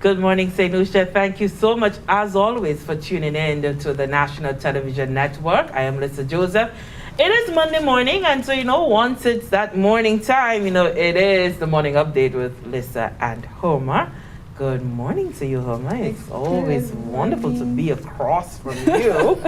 Good morning, St. Lucia. Thank you so much, as always, for tuning in to the National Television Network. I am Lisa Joseph. It is Monday morning, and so, once it's that morning time, it is the morning update with Lisa and Homer. Good morning to you, Homer. It's always wonderful to be across from you.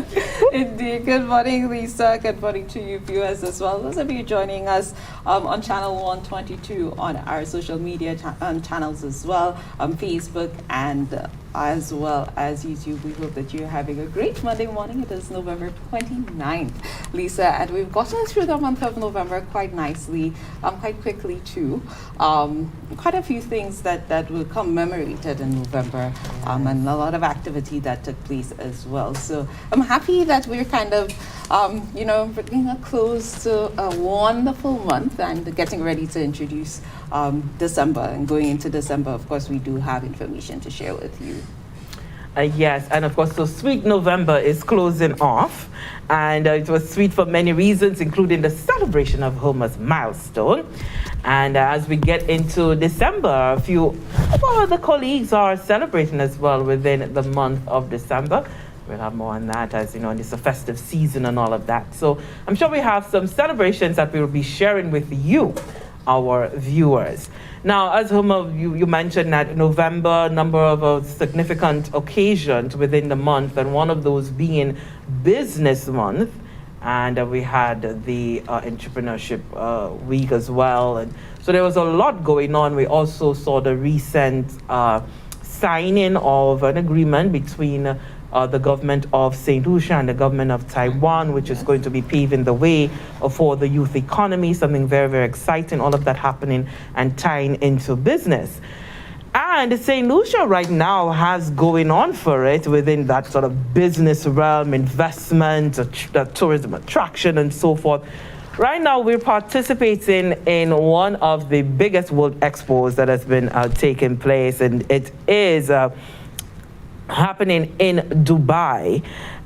Indeed. Good morning, Lisa. Good morning to you viewers as well. Those of you joining us on channel 122 on our social media channels as well, on Facebook and as well as YouTube. We hope that you're having a great Monday morning. It is November 29th, Lisa, and we've gotten through the month of November quite nicely, quite quickly too. Quite a few things that will commemorated in November, and a lot of activity that took place as well. So I'm happy that we're kind of, bringing a close to a wonderful month and getting ready to introduce December. And going into December, of course, we do have information to share with you. Yes, and of course, so Sweet November is closing off, and it was sweet for many reasons, including the celebration of Homer's milestone. And as we get into December, a few of our other colleagues are celebrating as well within the month of December. We'll have more on that, as it's a festive season and all of that. So I'm sure we have some celebrations that we will be sharing with you, our viewers. Now, as Homer, you mentioned that November, number of significant occasions within the month, and one of those being Business Month. And we had the Entrepreneurship Week as well. And so there was a lot going on. We also saw the recent signing of an agreement between the government of St. Lucia and the government of Taiwan, which is going to be paving the way for the youth economy, something very, very exciting, all of that happening and tying into business. And St. Lucia right now has going on for it within that sort of business realm, investment, tourism attraction, and so forth. Right now, we're participating in one of the biggest world expos that has been taking place, and it is happening in Dubai.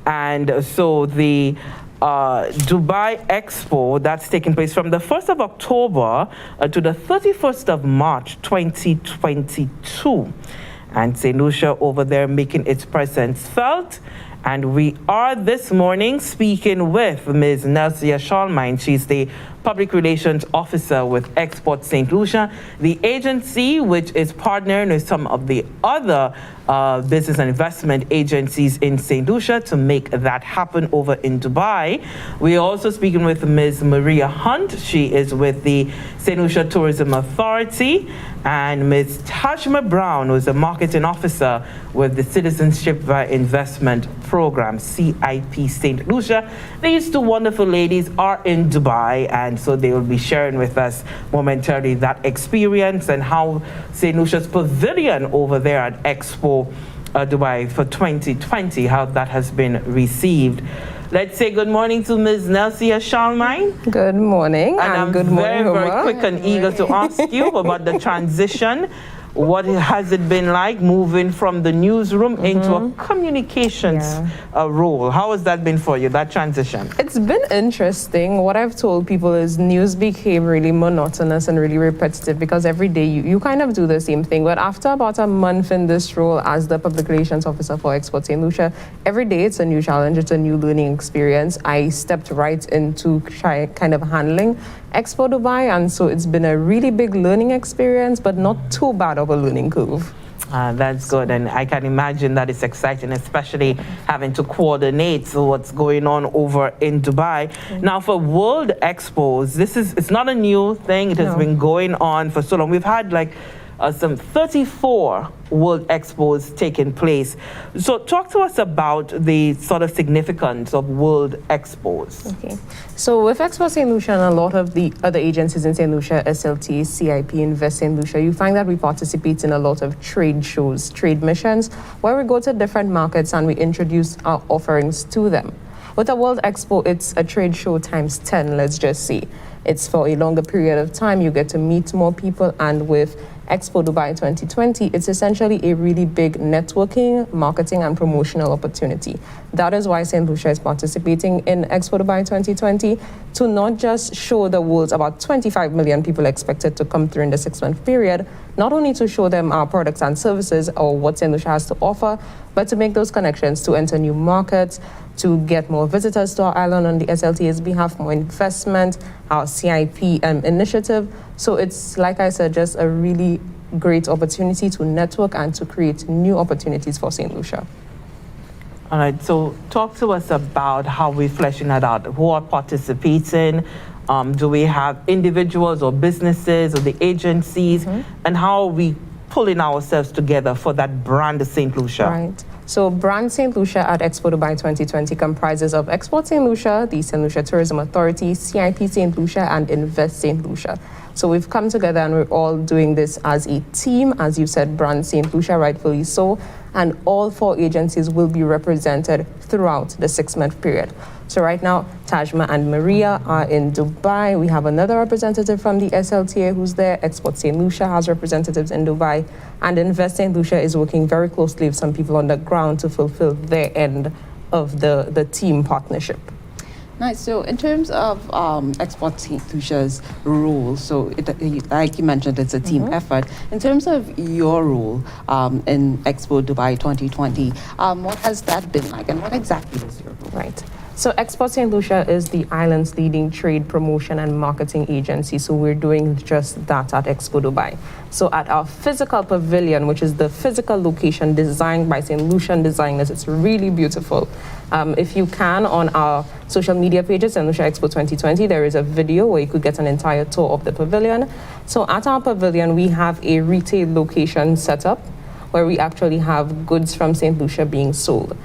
And so the Dubai Expo, that's taking place from the 1st of October to the 31st of March 2022. And St. Lucia over there making its presence felt. And we are this morning speaking with Ms. Lucia Schalmine. She's the Public Relations Officer with Export St. Lucia, the agency which is partnering with some of the other business and investment agencies in St. Lucia to make that happen over in Dubai. We are also speaking with Ms. Maria Hunt. She is with the St. Lucia Tourism Authority, and Ms. Tajma Brown, who is a marketing officer with the Citizenship via Investment Program, CIP St. Lucia. These two wonderful ladies are in Dubai, and so they will be sharing with us momentarily that experience and how St. Lucia's pavilion over there at Expo Dubai for 2020, how that has been received. Let's say good morning to Ms. Lucia Schalmine. Good morning. And I'm good morning, very quick and eager to ask you about the transition. What has it been like moving from the newsroom into a communications role? How has that been for you, that transition? It's been interesting. What I've told people is news became really monotonous and really repetitive because every day you kind of do the same thing. But after about a month in this role as the Public Relations Officer for Export St. Lucia, every day it's a new challenge, it's a new learning experience. I stepped right into kind of handling Expo Dubai, and so it's been a really big learning experience, but not too bad of a learning curve. That's good, and I can imagine that it's exciting, especially having to coordinate what's going on over in Dubai. Now, for World Expos, it's not a new thing. It has been going on for so long. We've had some 34 World Expos taking place. So talk to us about the sort of significance of World Expos. Okay. So with Expo St. Lucia and a lot of the other agencies in St. Lucia, SLT, CIP, Invest St. Lucia, you find that we participate in a lot of trade shows, trade missions, where we go to different markets and we introduce our offerings to them. With a World Expo, it's a trade show times 10, let's just say. It's for a longer period of time. You get to meet more people, and with Expo Dubai 2020, it's essentially a really big networking, marketing, and promotional opportunity. That is why St. Lucia is participating in Expo Dubai 2020 to not just show the world about 25 million people expected to come through in the 6-month period, not only to show them our products and services or what St. Lucia has to offer, but to make those connections to enter new markets, to get more visitors to our island on the SLTA's behalf, more investment, our CIP initiative. So it's, like I said, just a really great opportunity to network and to create new opportunities for St. Lucia. All right, so talk to us about how we're fleshing that out. Who are participating? Do we have individuals or businesses or the agencies? And how are we pulling ourselves together for that brand St. Lucia? Right. So Brand St. Lucia at Expo Dubai 2020 comprises of Export St. Lucia, the St. Lucia Tourism Authority, CIP St. Lucia, and Invest St. Lucia. So we've come together and we're all doing this as a team, as you said, Brand St. Lucia, rightfully so, and all 4 agencies will be represented throughout the 6-month period. So right now, Tajma and Maria are in Dubai. We have another representative from the SLTA who's there. Export St. Lucia has representatives in Dubai, and Invest St. Lucia is working very closely with some people on the ground to fulfill their end of the team partnership. Nice. So in terms of Export St. Lucia's role, so like you mentioned, it's a team effort. In terms of your role in Expo Dubai 2020, what has that been like and what exactly is your role? Right. So Export St. Lucia is the island's leading trade promotion and marketing agency. So we're doing just that at Expo Dubai. So at our physical pavilion, which is the physical location designed by St. Lucian designers, it's really beautiful. If you can, on our social media pages, St. Lucia Expo 2020, there is a video where you could get an entire tour of the pavilion. So at our pavilion, we have a retail location set up where we actually have goods from St. Lucia being sold.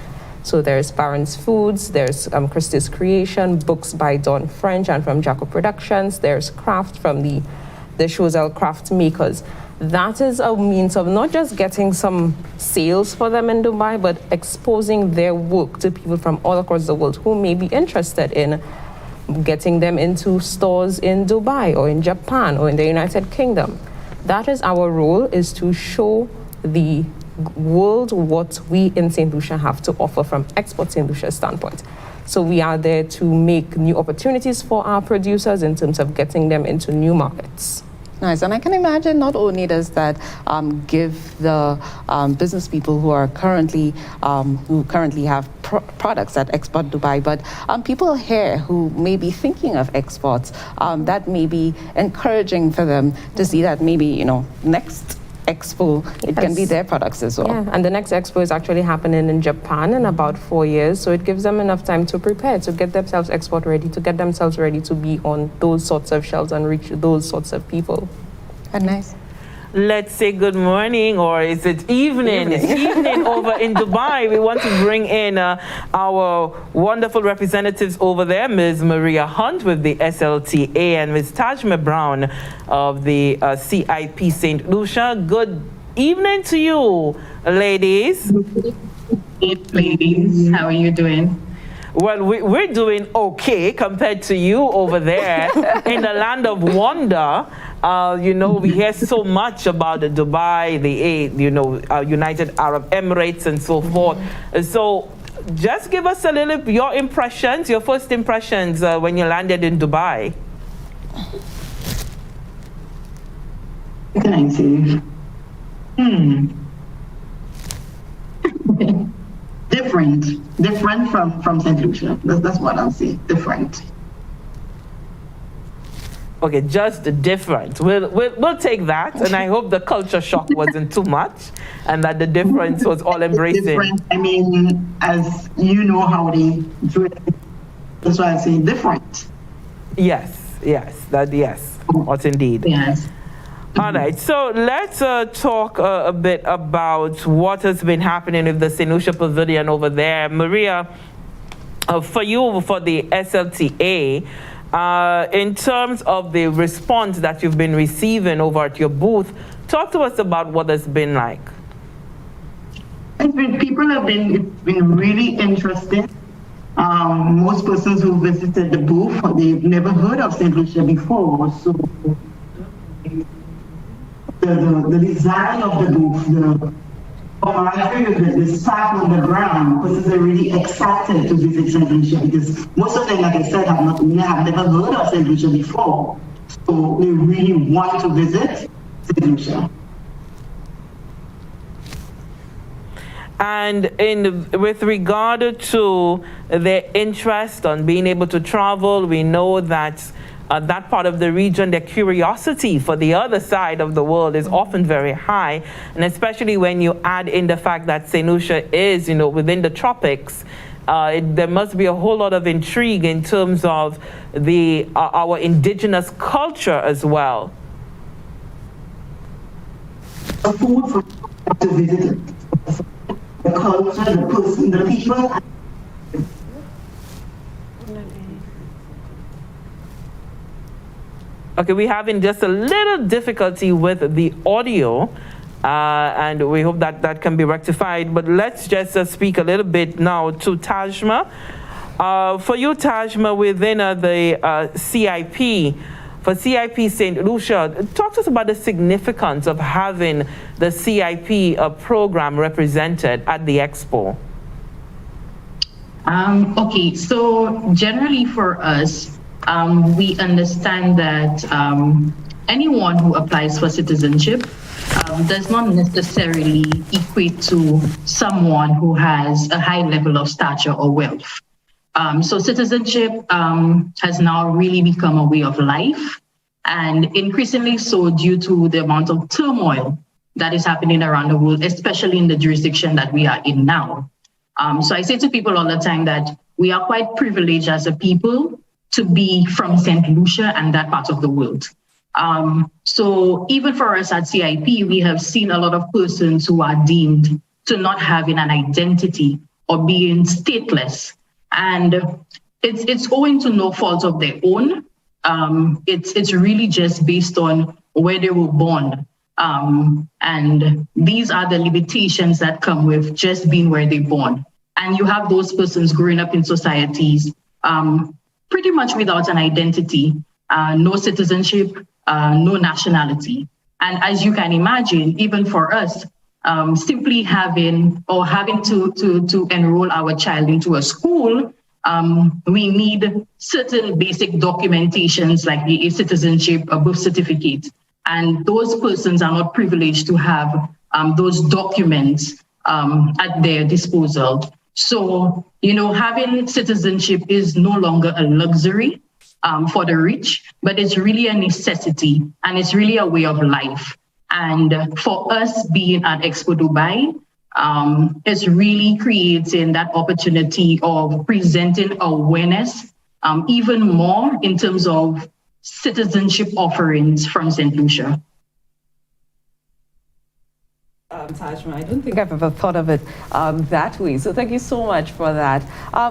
So there's Baron's Foods, there's Christie's Creation, books by Don French and from Jaco Productions, there's craft from the Choiseul craft makers. That is a means of not just getting some sales for them in Dubai, but exposing their work to people from all across the world who may be interested in getting them into stores in Dubai or in Japan or in the United Kingdom. That is our role, is to show the world what we in St. Lucia have to offer from Export St. Lucia's standpoint. So we are there to make new opportunities for our producers in terms of getting them into new markets. Nice, and I can imagine not only does that give the business people who are currently have products at Export Dubai, but people here who may be thinking of exports, that may be encouraging for them to see that maybe next Expo, it can be their products as well. Yeah, and the next Expo is actually happening in Japan in about 4 years, so it gives them enough time to prepare, to get themselves export ready, to get themselves ready to be on those sorts of shelves and reach those sorts of people. And nice. Let's say good morning, or is it evening? It's evening over in Dubai. We want to bring in our wonderful representatives over there, Ms. Maria Hunt with the SLTA and Ms. Tajma Brown of the CIP St. Lucia. Good evening to you, ladies. Good ladies, how are you doing? Well, we're doing okay compared to you over there in the land of wonder. We hear so much about the Dubai, the United Arab Emirates and so forth. So just give us a little, your first impressions when you landed in Dubai. What can I say? Different from St. Lucia. That's what I'll say. Different. Okay, just different. We'll take that, and I hope the culture shock wasn't too much, and that the difference was all embracing. Different. I mean, as you know how they do it. That's why I say different. Yes, what indeed. Yes. All right, so let's talk a bit about what has been happening with the St. Lucia Pavilion over there. Maria, for you, for the SLTA, in terms of the response that you've been receiving over at your booth, talk to us about what it's been like. It's been really interesting. Most persons who visited the booth, they've never heard of St. Lucia before, so the design of the booth, the camaraderie, the staff on the ground, because they're really excited to visit St. Lucia, because most of them, like I said, have never heard of St. Lucia before. So they really want to visit St. Lucia. And with regard to their interest on being able to travel, we know that that part of the region, their curiosity for the other side of the world is often very high. And especially when you add in the fact that St. Lucia is, within the tropics, there must be a whole lot of intrigue in terms of our indigenous culture as well. The food for to visit, the culture, the person, the people. Okay, we're having just a little difficulty with the audio, and we hope that that can be rectified. But let's just speak a little bit now to Tajma. For you, Tajma, within the CIP, for CIP St. Lucia, talk to us about the significance of having the CIP program represented at the Expo. Okay, so generally for us, we understand that anyone who applies for citizenship does not necessarily equate to someone who has a high level of stature or wealth. So citizenship has now really become a way of life, and increasingly so due to the amount of turmoil that is happening around the world, especially in the jurisdiction that we are in now. So I say to people all the time that we are quite privileged as a people to be from St. Lucia and that part of the world. So even for us at CIP, we have seen a lot of persons who are deemed to not having an identity or being stateless. And it's owing to no fault of their own. It's really just based on where they were born. And these are the limitations that come with just being where they're born. And you have those persons growing up in societies pretty much without an identity, no citizenship, no nationality. And as you can imagine, even for us, simply having to enroll our child into a school, we need certain basic documentations like the citizenship, a birth certificate. And those persons are not privileged to have those documents at their disposal. So, having citizenship is no longer a luxury for the rich, but it's really a necessity and it's really a way of life. And for us being at Expo Dubai, it's really creating that opportunity of presenting awareness even more in terms of citizenship offerings from St. Lucia. Tajma, I don't think I've ever thought of it that way. So thank you so much for that.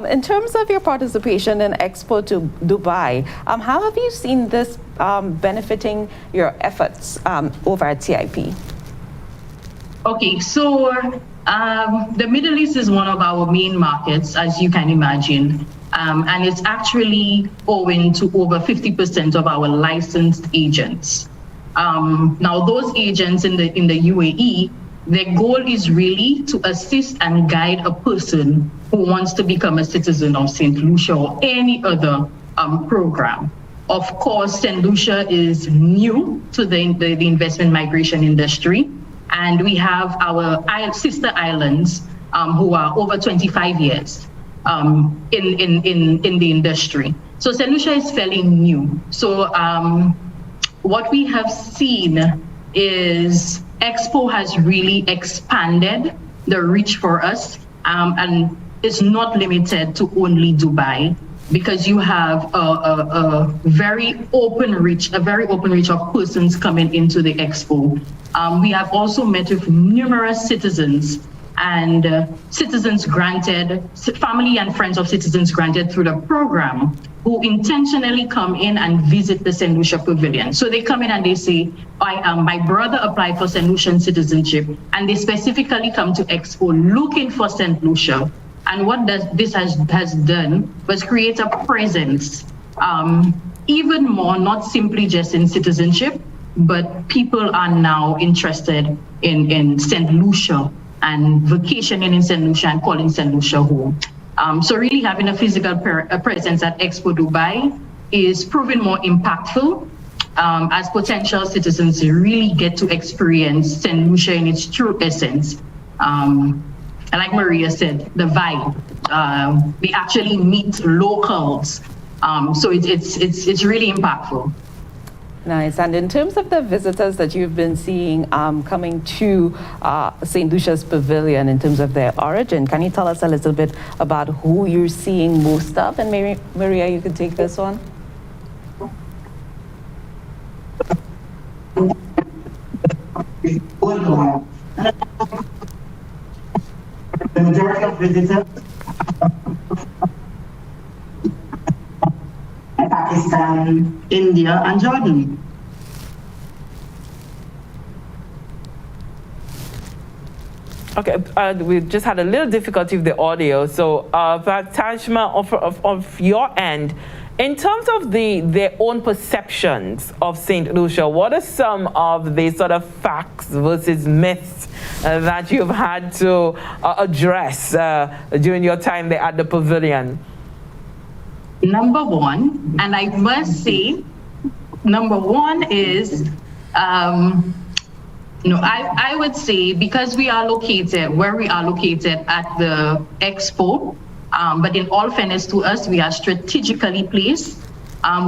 In terms of your participation in Expo to Dubai, how have you seen this benefiting your efforts over at CIP? Okay, so the Middle East is one of our main markets, as you can imagine. And it's actually owing to over 50% of our licensed agents. Now, those agents in the UAE, their goal is really to assist and guide a person who wants to become a citizen of St. Lucia or any other program. Of course, St. Lucia is new to the investment migration industry, and we have our sister islands who are over 25 years in the industry. So St. Lucia is fairly new. So what we have seen is Expo has really expanded the reach for us, and it's not limited to only Dubai, because you have a very open reach of persons coming into the Expo. We have also met with numerous citizens and citizens granted, family and friends of citizens granted through the program, who intentionally come in and visit the St. Lucia Pavilion. So they come in and they say, my brother applied for St. Lucian citizenship, and they specifically come to Expo looking for St. Lucia. And what this has done was create a presence, even more, not simply just in citizenship, but people are now interested in St. Lucia and vacationing in St. Lucia and calling St. Lucia home. So really having a physical presence at Expo Dubai is proving more impactful as potential citizens really get to experience St. Lucia in its true essence. And like Maria said, the vibe. We actually meet locals. So it's really impactful. Nice. And in terms of the visitors that you've been seeing coming to St. Lucia's Pavilion in terms of their origin, can you tell us a little bit about who you're seeing most of? And maybe, Maria, you can take this one. The majority of visitors Pakistan, India, and Jordan. Okay, we just had a little difficulty with the audio. So, Tajma, of your end, in terms of their own perceptions of St. Lucia, what are some of the sort of facts versus myths that you've had to address during your time there at the pavilion? Number one, and I must say, number one is, I would say because we are located where we are located at the Expo, but in all fairness to us, we are strategically placed.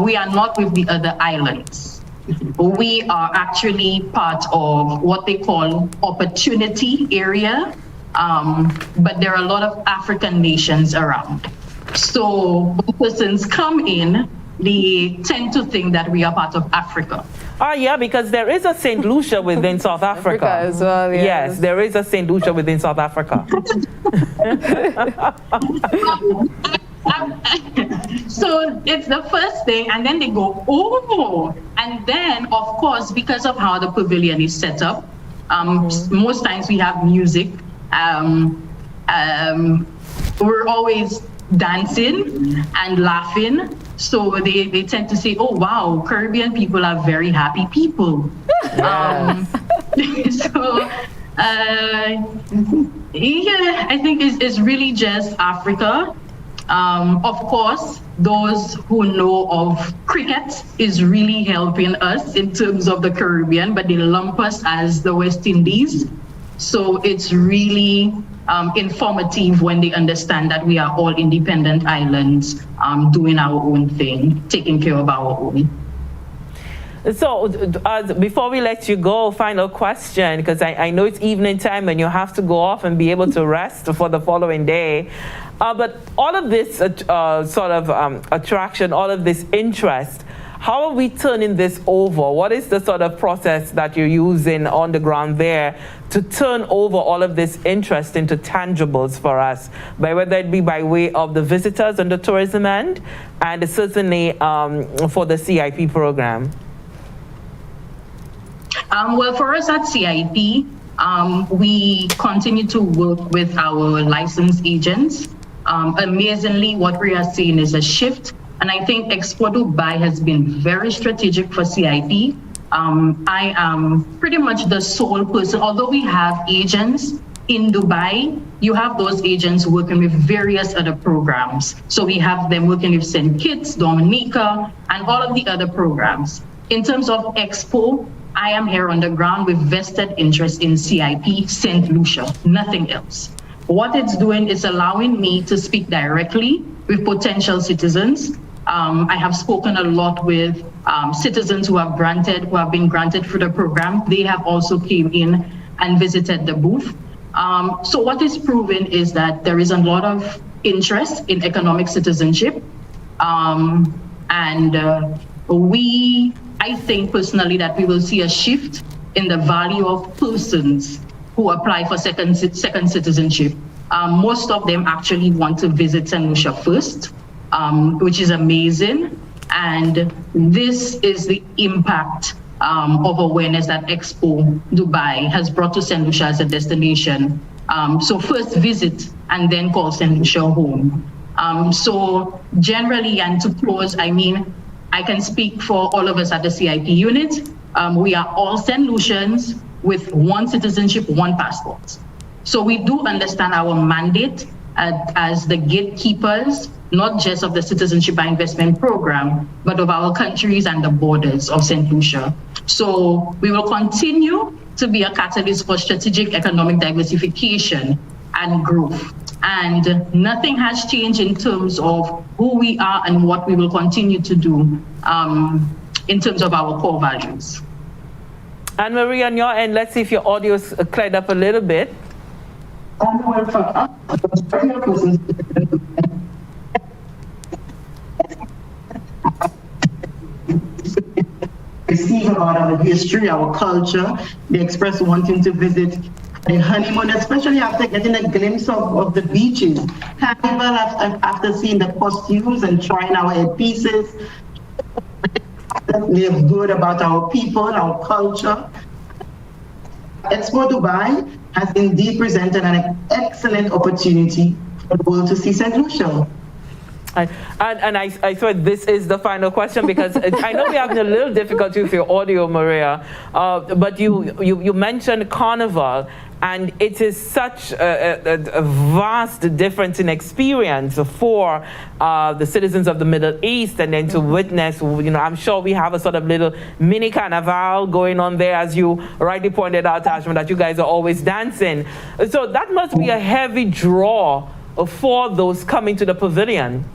We are not with the other islands. We are actually part of what they call opportunity area, but there are a lot of African nations around. So when persons come in, they tend to think that we are part of Africa. Oh, yeah, because there is a St. Lucia within South Africa. As well, Yes, there is a St. Lucia within South Africa. So it's the first thing, and then they go, oh, and then, of course, because of how the pavilion is set up, most times we have music. We're always dancing and laughing. So they tend to say, oh, wow, Caribbean people are very happy people. Yeah, I think it's really just Africa. Of course, those who know of cricket is really helping us in terms of the Caribbean, but they lump us as the West Indies. So it's really informative when they understand that we are all independent islands doing our own thing, taking care of our own. So before we let you go, final question, because I know it's evening time and you have to go off and be able to rest for the following day. But all of this sort of attraction, all of this interest, how are we turning this over? What is the sort of process that you're using on the ground there to turn over all of this interest into tangibles for us, whether it be by way of the visitors and the tourism end, and certainly for the CIP program? Well, for us at CIP, we continue to work with our licensed agents. Amazingly, what we are seeing is a shift. And I think Expo Dubai has been very strategic for CIP. I am pretty much the sole person, although we have agents in Dubai, you have those agents working with various other programs. So we have them working with St. Kitts, Dominica, and all of the other programs. In terms of Expo, I am here on the ground with vested interest in CIP St. Lucia, nothing else. What it's doing is allowing me to speak directly with potential citizens. I have spoken a lot with citizens who have been granted through the program. They have also came in and visited the booth. So what is proven is that there is a lot of interest in economic citizenship. I think personally that we will see a shift in the value of persons who apply for second citizenship. Most of them actually want to visit St. Lucia first, which is amazing. And this is the impact of awareness that Expo Dubai has brought to St. Lucia as a destination. So first visit and then call St. Lucia home. So generally, and to close, I mean, I can speak for all of us at the CIP unit. we are all St. Lucians with one citizenship, one passport. So we do understand our mandate as the gatekeepers, not just of the Citizenship by Investment Program, but of our countries and the borders of St. Lucia. So we will continue to be a catalyst for strategic economic diversification and growth. And nothing has changed in terms of who we are and what we will continue to do in terms of our core values. And Maria, on your end, let's see if your audio's cleared up a little bit. Receive about our history, our culture. They express wanting to visit the honeymoon, especially after getting a glimpse of the beaches. Carnival after seeing the costumes and trying our headpieces. We have good about our people, our culture. Expo Dubai has indeed presented an excellent opportunity for the world to see St. Lucia. And I thought this is the final question because I know we're having a little difficulty with your audio, Maria, but you mentioned Carnival, and it is such a vast difference in experience for the citizens of the Middle East, and then to witness, I'm sure we have a sort of little mini carnival going on there, as you rightly pointed out, Tajma, that you guys are always dancing. So that must be a heavy draw for those coming to the pavilion.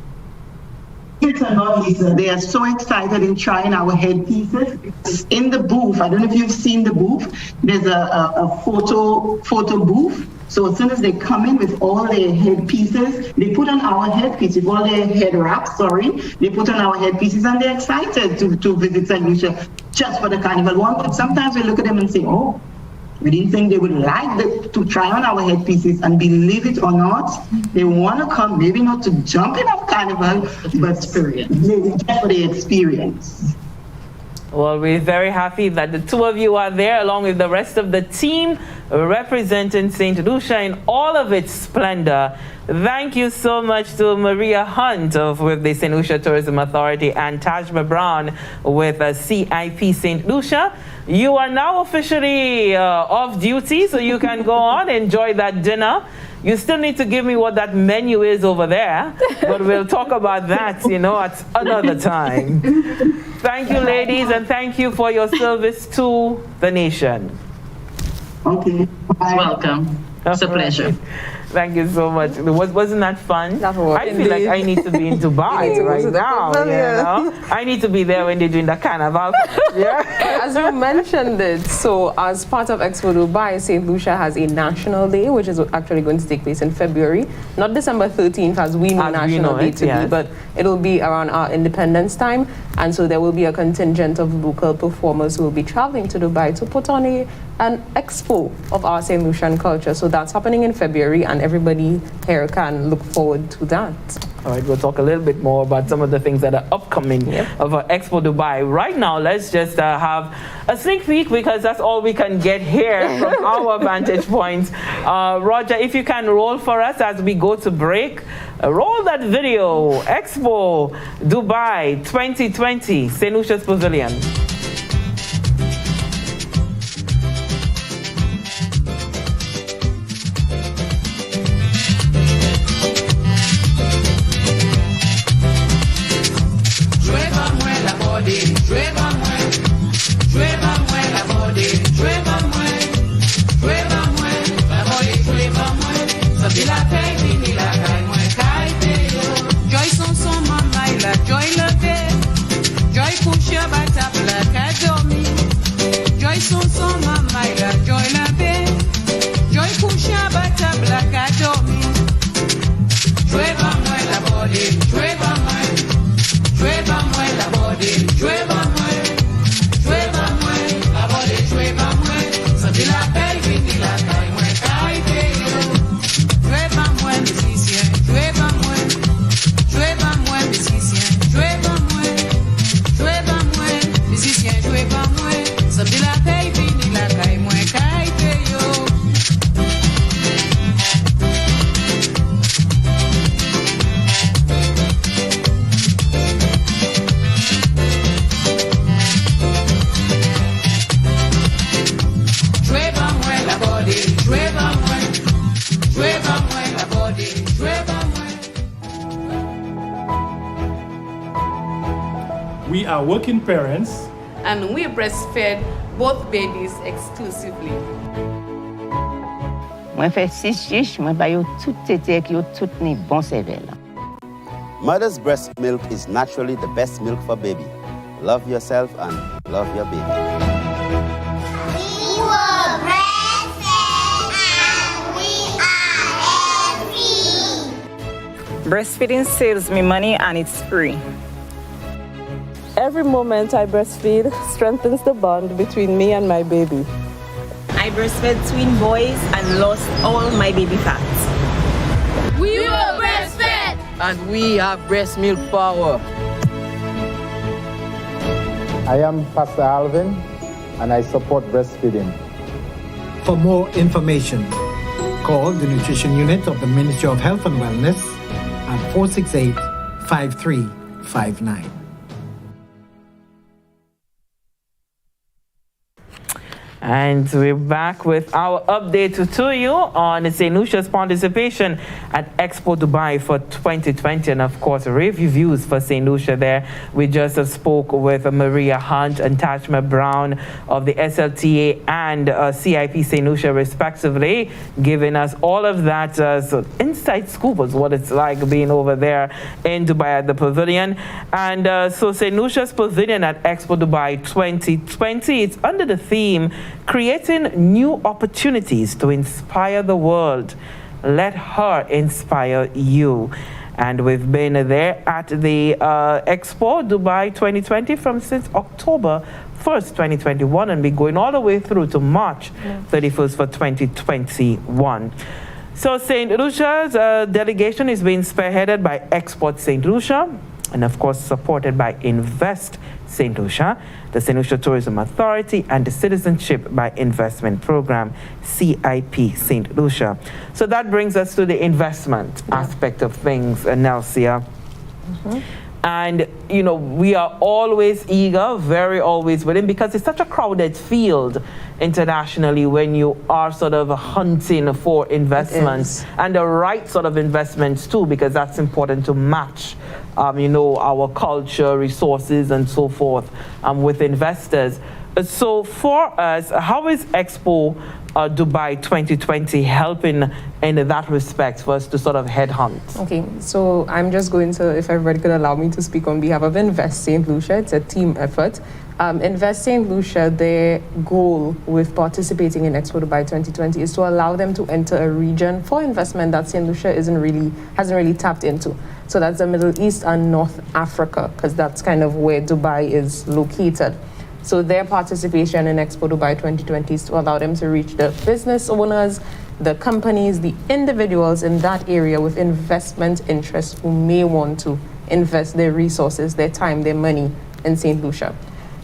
It's a lot, Lisa. They are so excited in trying our headpieces. In the booth, I don't know if you've seen the booth, there's a photo booth. So as soon as they come in with all their headpieces, they put on our headpieces, all their head wraps, they put on our headpieces, and they're excited to visit St. Lucia just for the carnival one. But sometimes we look at them and say, oh, we didn't think they would like to try on our headpieces, and believe it or not, they want to come, maybe not to jump in our carnival, but just for the experience. Well, we're very happy that the two of you are there along with the rest of the team representing St. Lucia in all of its splendor. Thank you so much to Maria Hunt with the St. Lucia Tourism Authority and Tajma Brown with CIP St. Lucia. You are now officially off duty, so you can go on, enjoy that dinner. You still need to give me what that menu is over there, but we'll talk about that, at another time. Thank you, ladies, and thank you for your service to the nation. Okay. You're welcome. It's a pleasure. Thank you so much. Wasn't that fun? I feel like I need to be in Dubai right now. I need to be there when they're doing the carnival. Yeah. As you mentioned it, so as part of Expo Dubai, St. Lucia has a national day, which is actually going to take place in February. Not December 13th, as we know National Day to be, but it'll be around our independence time. And so there will be a contingent of local performers who will be traveling to Dubai to put on an expo of our St. Lucian culture. So that's happening in February, and everybody here can look forward to that. All right, we'll talk a little bit more about some of the things that are upcoming of Expo Dubai. Right now, let's just have a sneak peek, because that's all we can get here from our vantage point. Roger, if you can roll for us as we go to break. Roll that video. Expo Dubai 2020, St. Lucia's Pavilion. Treva, We are working parents. And we breastfed both babies exclusively. Moi fais 6 chiches, moi ba yo tout tété qui yo tout ni bon cervelle. Mother's breast milk is naturally the best milk for baby. Love yourself and love your baby. We were breastfed and we are happy. Breastfeeding saves me money and it's free. Every moment I breastfeed strengthens the bond between me and my baby. I breastfed twin boys and lost all my baby fats. We were breastfed and we have breast milk power. I am Pastor Alvin and I support breastfeeding. For more information, call the Nutrition Unit of the Ministry of Health and Wellness at 468-5359. And we're back with our update to you on St. Lucia's participation at Expo Dubai for 2020. And of course, rave reviews for St. Lucia there. We just spoke with Maria Hunt and Tashma Brown of the SLTA and CIP St. Lucia respectively, giving us all of that inside scoop of what it's like being over there in Dubai at the pavilion. And so St. Lucia's pavilion at Expo Dubai 2020, it's under the theme creating new opportunities to inspire the world. Let her inspire you. And we've been there at the Expo Dubai 2020 from since October 1st, 2021, and be going all the way through to March 31st for 2021. So St. Lucia's delegation is being spearheaded by Export St. Lucia, and of course supported by Invest St. Lucia, the St. Lucia Tourism Authority, and the Citizenship by Investment Program, CIP St. Lucia. So that brings us to the investment aspect of things, Nelsia. And, you know, we are always eager, very always willing, because it's such a crowded field internationally when you are sort of hunting for investments and the right sort of investments too, because that's important to match, you know, our culture, resources, and so forth with investors. So for us, how is Expo Dubai 2020 helping in that respect for us to sort of headhunt? Okay, so I'm just going to, if everybody could allow me to speak on behalf of Invest St. Lucia, it's a team effort. Invest St. Lucia, their goal with participating in Expo Dubai 2020 is to allow them to enter a region for investment that St. Lucia hasn't really tapped into. So that's the Middle East and North Africa, because that's kind of where Dubai is located. So their participation in Expo Dubai 2020 is to allow them to reach the business owners, the companies, the individuals in that area with investment interests who may want to invest their resources, their time, their money in St. Lucia.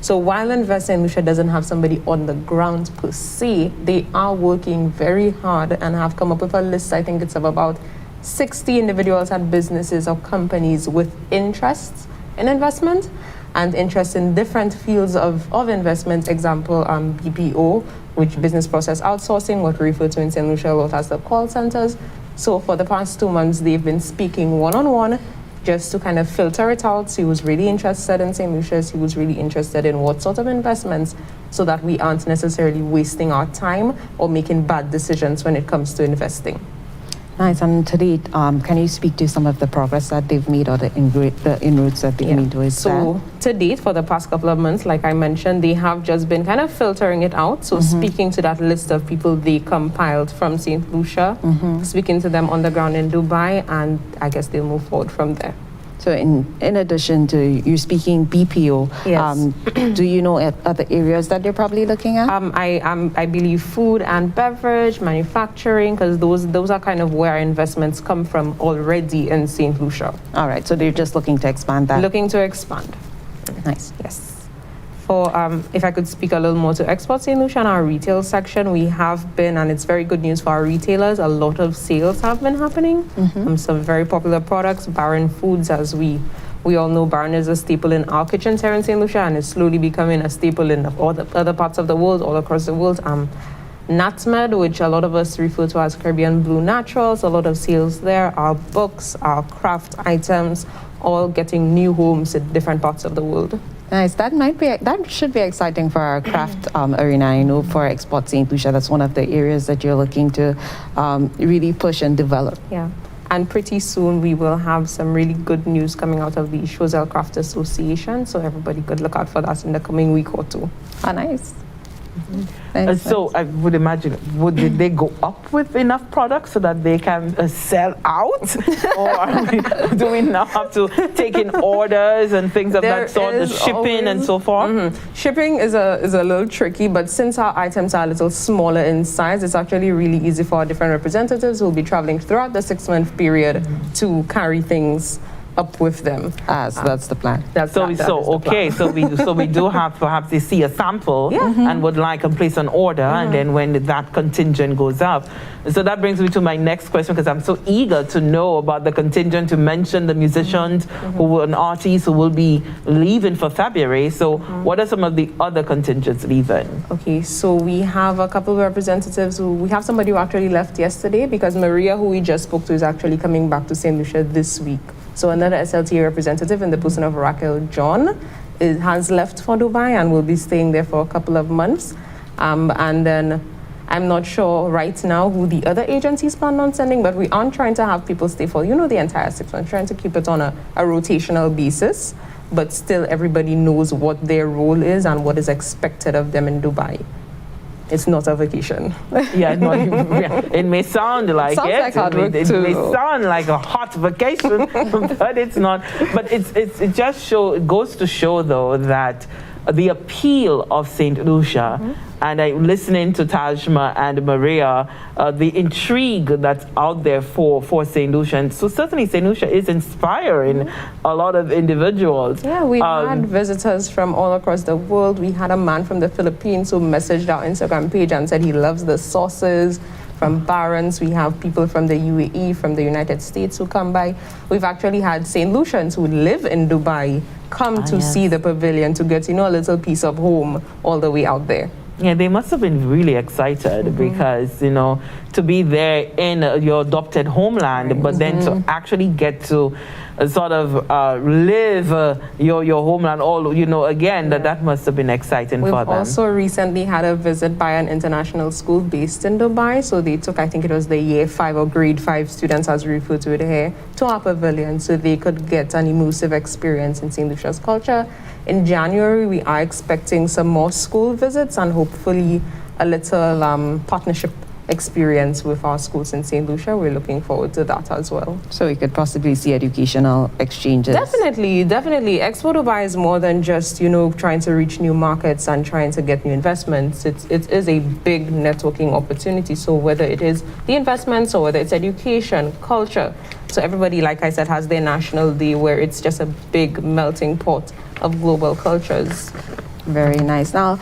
So while Invest St. Lucia doesn't have somebody on the ground per se, they are working very hard and have come up with a list, I think it's of about 60 individuals and businesses or companies with interests in investment and interest in different fields of investment. Example, BPO, which business process outsourcing, what we refer to in St. Lucia a lot as the call centers. So for the past 2 months, they've been speaking one-on-one just to kind of filter it out. See who's really interested in St. Lucia, see who's really interested in what sort of investments, so that we aren't necessarily wasting our time or making bad decisions when it comes to investing. Nice. And to date, can you speak to some of the progress that they've made or the inroads that they've made towards So to date, for the past couple of months, like I mentioned, they have just been kind of filtering it out. So speaking to that list of people they compiled from St. Lucia, speaking to them on the ground in Dubai, and I guess they'll move forward from there. So in addition to you speaking BPO, yes. Do you know other areas that they're probably looking at? I believe food and beverage, manufacturing, because those are kind of where our investments come from already in St. Lucia. All right, so they're just looking to expand that. Looking to expand. Nice. Yes. For, if I could speak a little more to Export St. Lucia and our retail section, we have been, and it's very good news for our retailers, a lot of sales have been happening. Some very popular products, Baron Foods, as we all know, Baron is a staple in our kitchens here in St. Lucia, and is slowly becoming a staple in all the other parts of the world, all across the world. Natsmed, which a lot of us refer to as Caribbean Blue Naturals, a lot of sales there. Our books, our craft items, all getting new homes in different parts of the world. Nice. That should be exciting for our craft arena. I know for Export St. Lucia, that's one of the areas that you're looking to really push and develop. Yeah. And pretty soon we will have some really good news coming out of the Choiseul Craft Association. So everybody could look out for that in the coming week or two. Ah, nice. So I would imagine, did they go up with enough products so that they can sell out? Or do we now have to take in orders and things of that sort, the shipping and so forth? Shipping is a little tricky, but since our items are a little smaller in size, it's actually really easy for our different representatives who will be traveling throughout the 6-month period to carry things up with them. So that's the plan. So we do have, perhaps they see a sample and would like to place an order, and then when that contingent goes up. So that brings me to my next question, because I'm so eager to know about the contingent. To mention the musicians and artists who will be leaving for February. So what are some of the other contingents leaving? Okay, so we have a couple of representatives we have somebody who actually left yesterday, because Maria, who we just spoke to, is actually coming back to St. Lucia this week. So another SLTA representative in the person of Raquel John has left for Dubai and will be staying there for a couple of months. And then I'm not sure right now who the other agencies plan on sending, but we aren't trying to have people stay for, the entire 6 months, trying to keep it on a rotational basis, but still everybody knows what their role is and what is expected of them in Dubai. It's not a vacation. It may sound like it. It may sound like a hot vacation, but it's not. But it just goes to show, though, that the appeal of St. Lucia, and I'm listening to Tajma and Maria, the intrigue that's out there for St. Lucia. And so certainly St. Lucia is inspiring a lot of individuals. Yeah, we've had visitors from all across the world. We had a man from the Philippines who messaged our Instagram page and said he loves the sauces. From Barons, we have people from the UAE, from the United States who come by. We've actually had St. Lucians who live in Dubai come to see the pavilion to get, a little piece of home all the way out there. Yeah, they must have been really excited because, to be there in your adopted homeland, but then to actually get to sort of live your homeland all, again, that must have been exciting for them. We've also recently had a visit by an international school based in Dubai. So they took, I think it was the year 5 or grade 5 students, as we refer to it here, to our pavilion so they could get an immersive experience in St. Lucia's culture. In January, we are expecting some more school visits and hopefully a little partnership experience with our schools in St. Lucia. We're looking forward to that as well. So we could possibly see educational exchanges. Definitely. Expo Dubai is more than just, trying to reach new markets and trying to get new investments. It is a big networking opportunity. So whether it is the investments or whether it's education, culture. So everybody, like I said, has their national day where it's just a big melting pot of global cultures. Very nice. Now,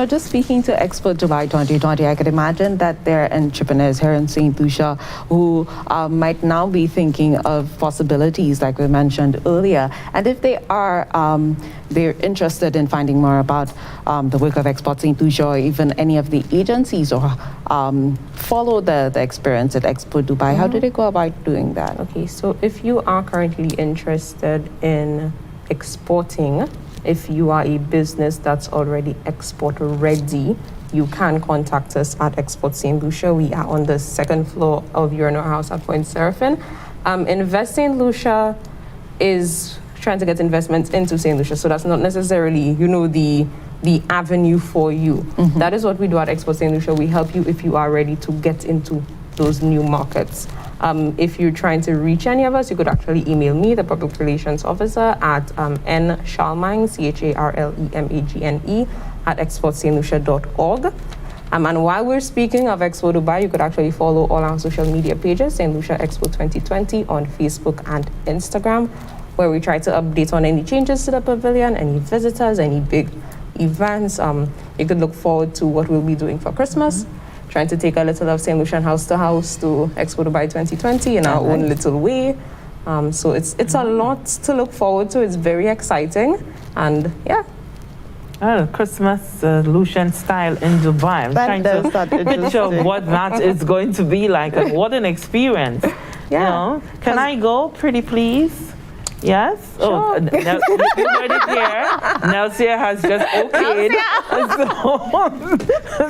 just speaking to Expo Dubai 2020, I could imagine that there are entrepreneurs here in St. Lucia who might now be thinking of possibilities, like we mentioned earlier. And if they are, they're interested in finding more about the work of Export St. Lucia or even any of the agencies or follow the experience at Expo Dubai, how do they go about doing that? Okay, so if you are currently interested in exporting, if you are a business that's already export ready, you can contact us at Export St. Lucia. We are on the 2nd floor of Urinal House at Point Seraphim. Invest St. Lucia is trying to get investments into St. Lucia, so that's not necessarily, the avenue for you. That is what we do at Export St. Lucia. We help you if you are ready to get into those new markets. If you're trying to reach any of us, you could actually email me, the Public Relations Officer, at ncharlemagne, CHARLEMAGNE, at exportstlucia.org. And while we're speaking of Expo Dubai, you could actually follow all our social media pages, St. Lucia Expo 2020 on Facebook and Instagram, where we try to update on any changes to the pavilion, any visitors, any big events. You could look forward to what we'll be doing for Christmas. Trying to take a little of St. Lucian house to house to Expo Dubai 2020 in our own little way. So it's a lot to look forward to. It's very exciting. And yeah. Christmas Lucian style in Dubai. I'm trying to picture what that is going to be like and what an experience. Yeah. Can I go, pretty please? Yes? Oh, you heard it here. Nelsia has just okayed.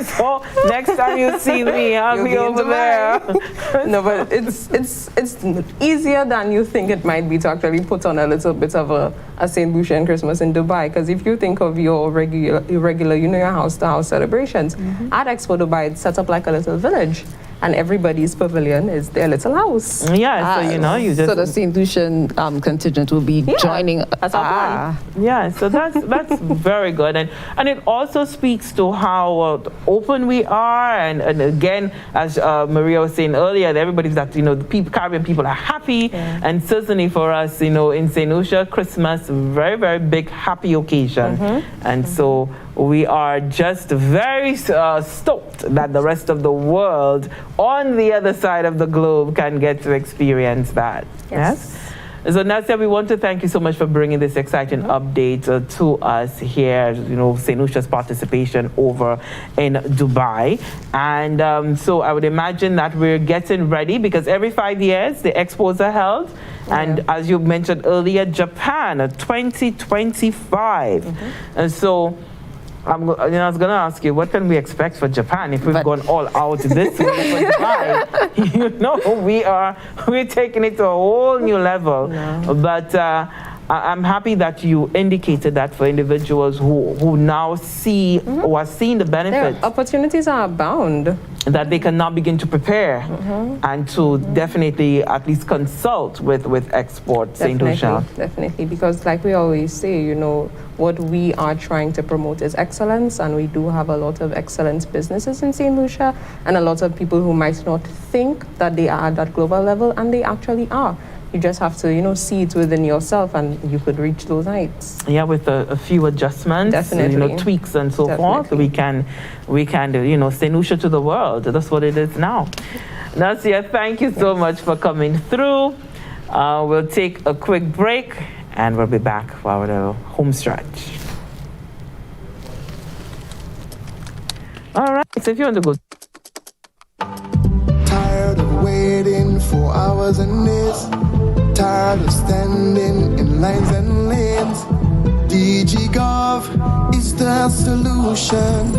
So next time you see me, I'll be over there. No, but it's easier than you think it might be to actually put on a little bit of a St. Lucia Christmas in Dubai. Because if you think of your regular, your house-to-house celebrations, at Expo Dubai, it's set up like a little village. And everybody's pavilion is their little house. Yeah, so you just... So the St. Lucian contingent will be joining. Yeah, so that's very good. And it also speaks to how open we are. And again, as Maria was saying earlier, everybody's that, the people, Caribbean people are happy. Yeah. And certainly for us, in St. Lucia, Christmas, very, very big, happy occasion. And so we are just very stoked that the rest of the world on the other side of the globe can get to experience that. Yes? So Nelsia, we want to thank you so much for bringing this exciting update to us here, St. Lucia's participation over in Dubai. And so I would imagine that we're getting ready because every 5 years the expos are held. And as you mentioned earlier, Japan 2025. And so I was going to ask you, what can we expect for Japan if we've gone all out this year for Dubai? We're taking it to a whole new level. But I'm happy that you indicated that for individuals who now see or are seeing the benefits. Yeah, opportunities are abound. That they can now begin to prepare and to definitely at least consult with Export St. Lucia. Definitely, because like we always say, what we are trying to promote is excellence, and we do have a lot of excellent businesses in St. Lucia and a lot of people who might not think that they are at that global level, and they actually are. You just have to, see it within yourself, and you could reach those heights. Yeah, with a few adjustments, definitely, tweaks and so forth, we can, St. Lucia to the world. That's what it is now. Lucia, thank you so much for coming through. We'll take a quick break, and we'll be back for our home stretch. All right, so if you want to go. Tired of waiting for hours and days. Tired of standing in lines and lanes. DigiGov is the solution.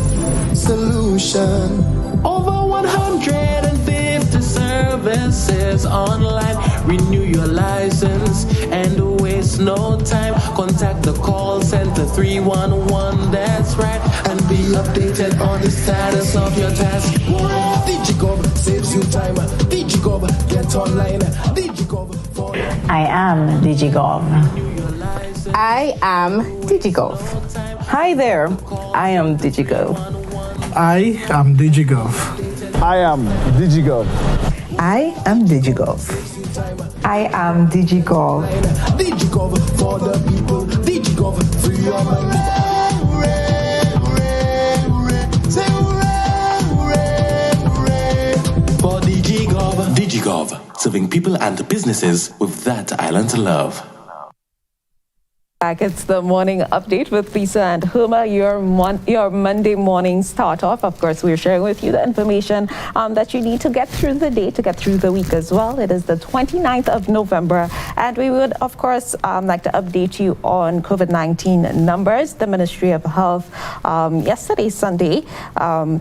Over 150 services online. Renew your license and waste no time. Contact the call center 311, that's right. And be updated on the status of your task. DigiGov saves you time. DigiGov, get online. DigiGov. I am DigiGov. I am DigiGov. Hi there. I am DigiGov. I am DigiGov. I am DigiGov. I am DigiGov. I am DigiGov. DigiGov for the people. DigiGov for your mind. For DigiGov. DigiGov, serving people and businesses with that island love. Back, it's the morning update with Lisa and Huma, your Monday morning start off. Of course, we're sharing with you the information that you need to get through the day, to get through the week as well. It is the 29th of November, and we would, of course, like to update you on COVID-19 numbers. The Ministry of Health yesterday, Sunday,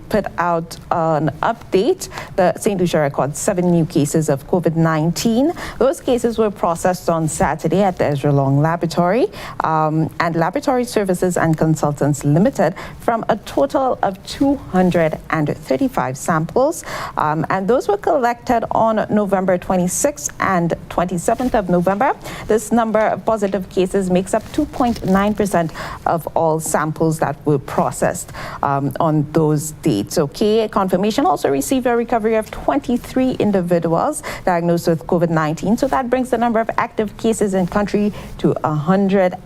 put out an update. The St. Lucia records 7 new cases of COVID-19. Those cases were processed on Saturday at the Ezra Long Laboratory. And Laboratory Services and Consultants Limited from a total of 235 samples. And those were collected on November 26th and 27th of November. This number of positive cases makes up 2.9% of all samples that were processed on those dates. Okay, confirmation also received a recovery of 23 individuals diagnosed with COVID-19. So that brings the number of active cases in country to 109.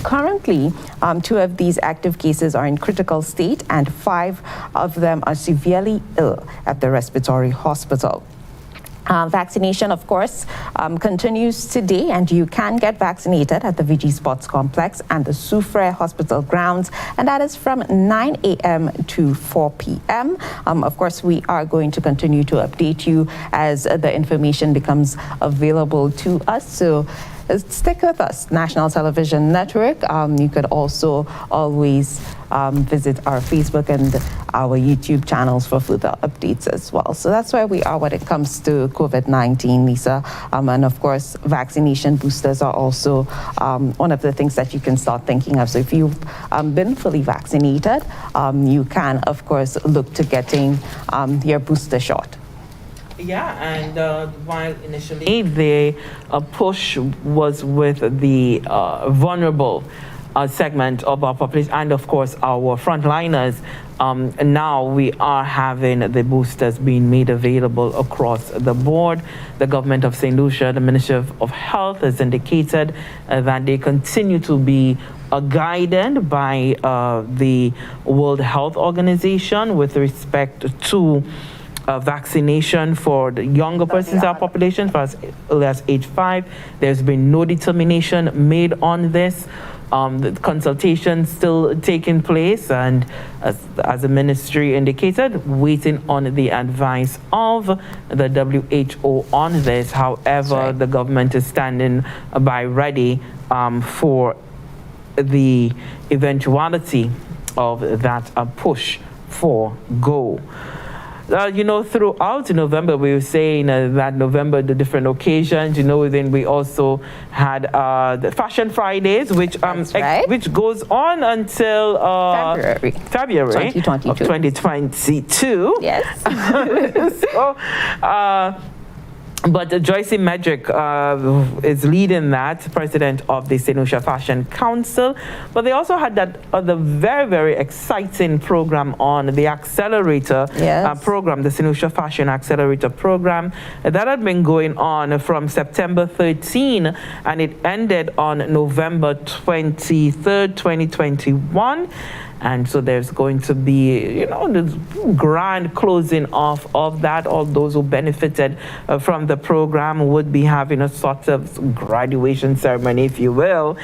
Currently, 2 of these active cases are in critical state and 5 of them are severely ill at the respiratory hospital. Vaccination, of course, continues today, and you can get vaccinated at the VG Sports Complex and the Soufriere Hospital grounds, and that is from 9 a.m. to 4 p.m. Of course, we are going to continue to update you as the information becomes available to us. So stick with us, National Television Network. You could also always visit our Facebook and our YouTube channels for further updates as well. So that's where we are when it comes to COVID-19, Lisa. And of course, vaccination boosters are also one of the things that you can start thinking of. So if you've been fully vaccinated, you can, of course, look to getting your booster shot. Yeah, and while initially the push was with the vulnerable segment of our population and, of course, our frontliners, now we are having the boosters being made available across the board. The government of St. Lucia, the Ministry of Health, has indicated that they continue to be guided by the World Health Organization with respect to vaccination for the younger persons in our population, for as early as age 5. There's been no determination made on this. The consultation still taking place, and as the ministry indicated, waiting on the advice of the WHO on this. However, the government is standing by ready for the eventuality of that push for go. Throughout November, we were saying that November, the different occasions, then we also had the Fashion Fridays, which which goes on until February 2022. Of 2022. Yes. But Joyce Medrick is leading that, president of the St. Lucia Fashion Council. But they also had that other very, very exciting program on the accelerator program, the St. Lucia Fashion Accelerator program. That had been going on from September 13, and it ended on November 23rd, 2021. And so there's going to be, the grand closing off of that. All those who benefited from the program would be having a sort of graduation ceremony, if you will.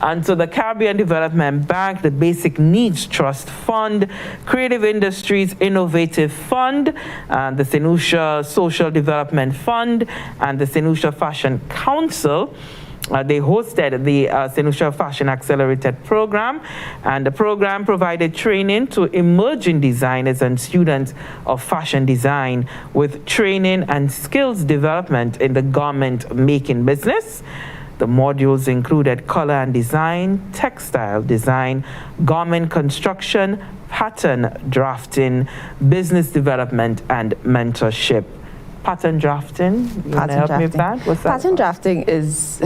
And so the Caribbean Development Bank, the Basic Needs Trust Fund, Creative Industries Innovative Fund, the St. Lucia Social Development Fund, and the St. Lucia Fashion Council, they hosted the St. Lucia Fashion Accelerated program, and the program provided training to emerging designers and students of fashion design with training and skills development in the garment making business. The modules included color and design, textile design, garment construction, pattern drafting, business development, and mentorship. Pattern drafting, you want to help me with that? What's that? Pattern drafting is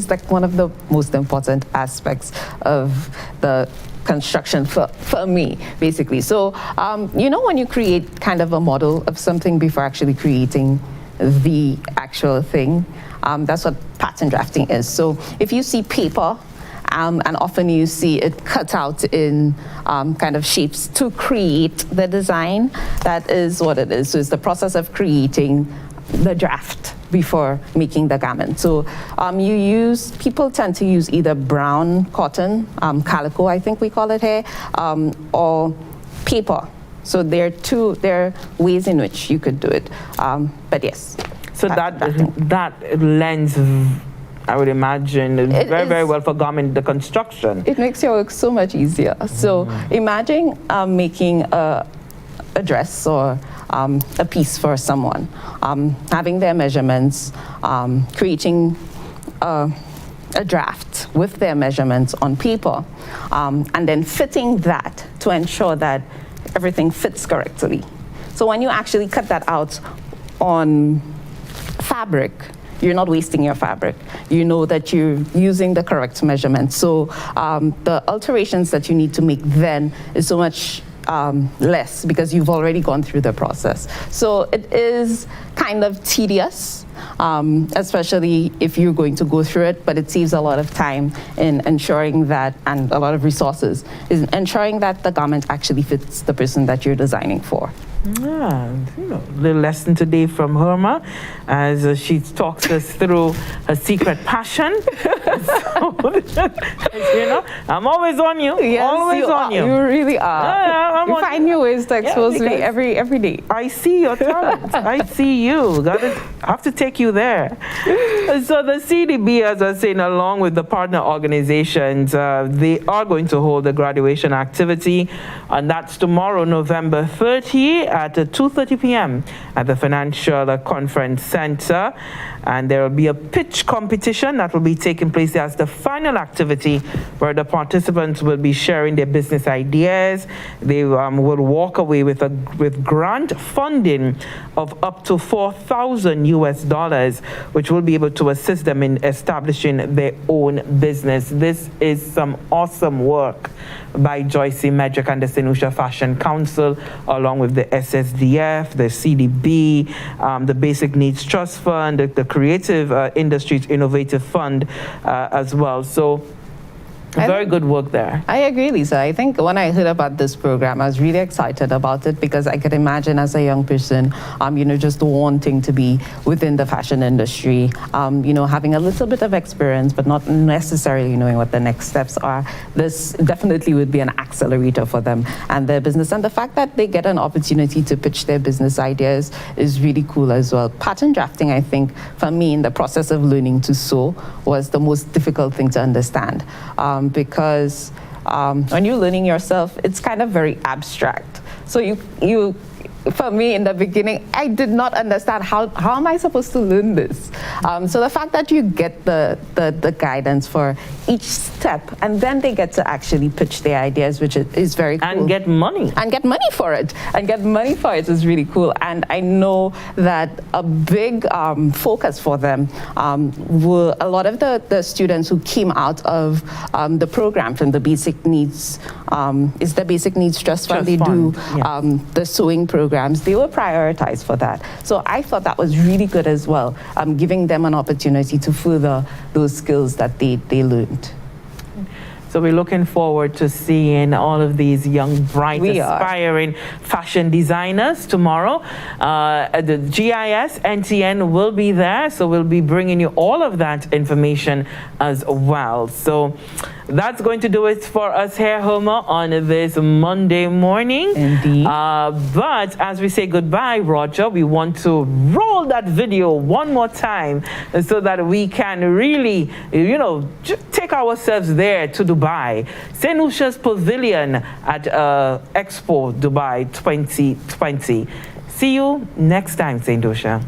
like one of the most important aspects of the construction for me, basically. So, when you create kind of a model of something before actually creating the actual thing, that's what pattern drafting is. So if you see paper, and often you see it cut out in kind of shapes to create the design, that is what it is. So it's the process of creating the draft before making the garment. So people tend to use either brown cotton, calico, I think we call it here, or paper. So there are ways in which you could do it. But yes. So that lends, I would imagine, very, very well for garment, the construction. It makes your work so much easier. So imagine making a dress or a piece for someone, having their measurements, creating a draft with their measurements on paper, and then fitting that to ensure that everything fits correctly. So when you actually cut that out on fabric, you're not wasting your fabric. You know that you're using the correct measurement. So the alterations that you need to make then is so much less because you've already gone through the process. So it is kind of tedious, especially if you're going to go through it, but it saves a lot of time in ensuring that, and a lot of resources, is ensuring that the garment actually fits the person that you're designing for. Yeah, little lesson today from Herma as she talks us through her secret passion. I'm always on you. Yes, always on you. You really are. Yeah, you find new ways to expose me every day. I see your talent. I see you. Have to take you there. So the CDB, as I was saying, along with the partner organizations, they are going to hold a graduation activity, and that's tomorrow, November 30. At 2:30 p.m. at the Financial Conference Center. And there will be a pitch competition that will be taking place as the final activity, where the participants will be sharing their business ideas. They will walk away with grant funding of up to $4,000, which will be able to assist them in establishing their own business. This is some awesome work by Joyce Medrick and the St. Lucia Fashion Council, along with the SSDF, the CDB, the Basic Needs Trust Fund, the Creative Industries Innovative Fund as well. So very good work there. I agree, Lisa. I think when I heard about this program, I was really excited about it because I could imagine as a young person, just wanting to be within the fashion industry, having a little bit of experience, but not necessarily knowing what the next steps are. This definitely would be an accelerator for them and their business. And the fact that they get an opportunity to pitch their business ideas is really cool as well. Pattern drafting, I think, for me, in the process of learning to sew, was the most difficult thing to understand. Because when you're learning yourself, it's kind of very abstract. So you for me in the beginning, I did not understand how am I supposed to learn this. So the fact that you get the guidance for each step, and then they get to actually pitch their ideas, which is very cool. And get money. And get money for it. And get money for it is really cool. And I know that a big focus for them were a lot of the students who came out of the program from the Basic Needs, is the Basic Needs Trust Fund. They do the sewing programs. They were prioritized for that. So I thought that was really good as well, giving them an opportunity to further those skills that they learned. So we're looking forward to seeing all of these young, bright, aspiring fashion designers tomorrow. The GIS, NTN will be there, so we'll be bringing you all of that information as well. So that's going to do it for us here, Homer, on this Monday morning. Indeed. But as we say goodbye, Roger, we want to roll that video one more time so that we can really, take ourselves there to Dubai. St. Lucia's Pavilion at Expo Dubai 2020. See you next time, St. Lucia.